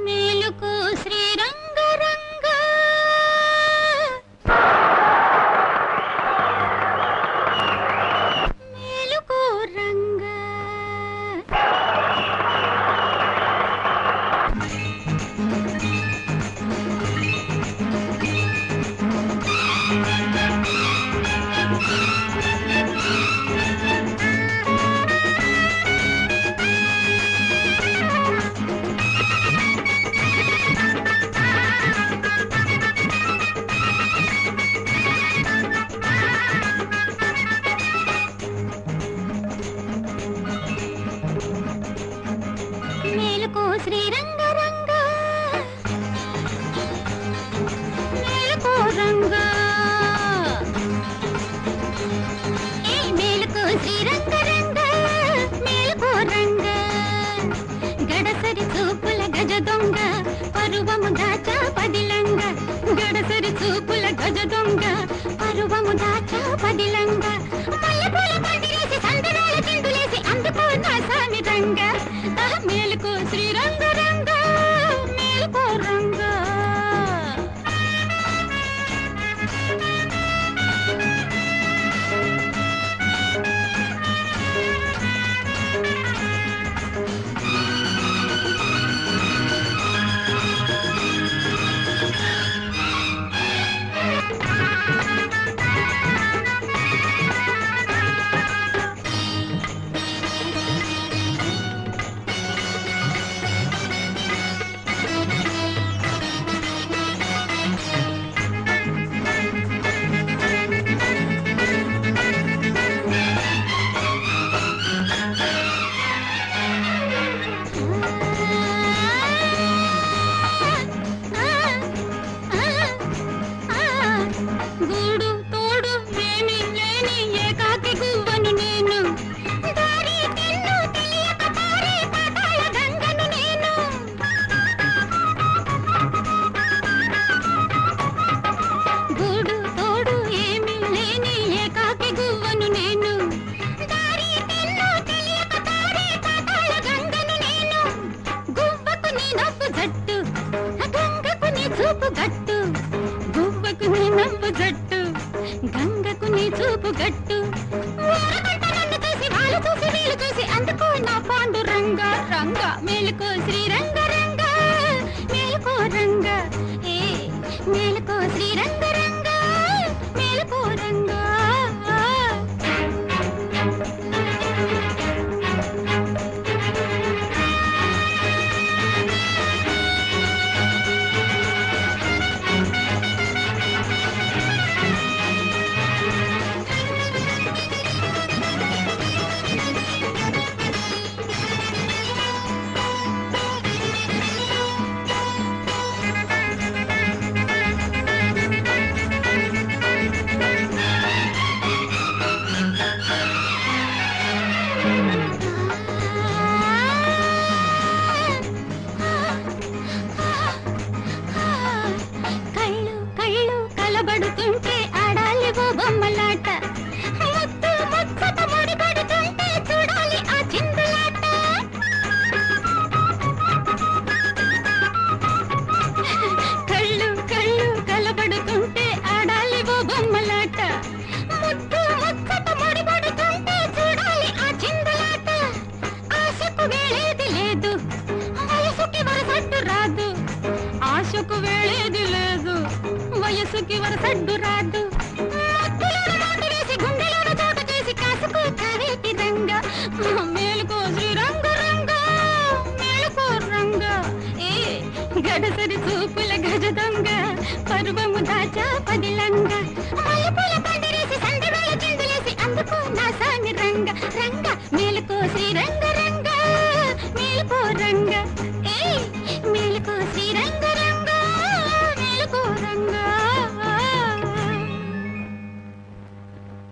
మేలుకు శ్రీరంగ రంగ మేలుకు రంగ మేలుకో శ్రీరంగ రంగ మేలుకో రంగ ఏ మేలుకో శ్రీరంగ రంగ మేలుకో రంగ గడసరి చూపుల గజ దొంగ పరువము దాచా పదిలంగ గడసరి చూపుల గజ దొంగ పరువము దాచా పదిలంగ మల్లెపూల పందిరేసి సందనాల చిందులేసి అందుకో నా సామి రంగ మేలుకో శ్రీరంగ రంగ మేలుకో రంగ గూడు తోడు ఏమీ లేని ఏకాకి గువ్వను నేను దారి తెన్ను తెలియక పారే పాతాళ గంగను నేను గూడు తోడు ఏమీ లేని ఏకాకి గువ్వను నేను దారి తెన్ను తెలియక పారే పాతాళ గంగను నేను గువ్వకు నీ నవ్వు జట్టు గంగకు నీ చూపు గట్టు గువ్వకు నీ నవ్వు జట్టు గంగకు నీ చూపు గట్టు ఊరకంట నన్ను చూసి వాళ్ళు చూసి వీళ్ళు చూసి అందుకో నా పాండు రంగ రంగ మేలుకో శ్రీరంగ రంగ మేలుకో రంగ ఏ మేలుకో శ్రీరంగ రంగ మేలుకో రంగ కళ్ళు కళ్ళు కలబడుతుంటే ఆడాలి ఓ బొమ్మలాట ముద్దు ముచ్చట ముడిపడుతుంటే చూడాలి ఆ చిందులాట కళ్ళు కళ్ళు కలబడుతుంటే ఆడాలి ఓ బొమ్మలాట ముద్దు ముచ్చట ముడిపడుతుంటే చూడాలి ఆ చిందులాట ఆశకు వేళేది లేదు వయసుకి వరసడ్డు రాదు ఆశకు వేళేది లేదు వయసుకి వరసడ్డు రాదు మత్తులోన మాటు వేసి గుండెలోన చోటు చేసి కాసుకో కావేటి రంగ మేలుకో శ్రీరంగ రంగ మేలుకో రంగ ఏ గడసరి చూపుల గజ దొంగ పర్వము దాచా పదిలంగ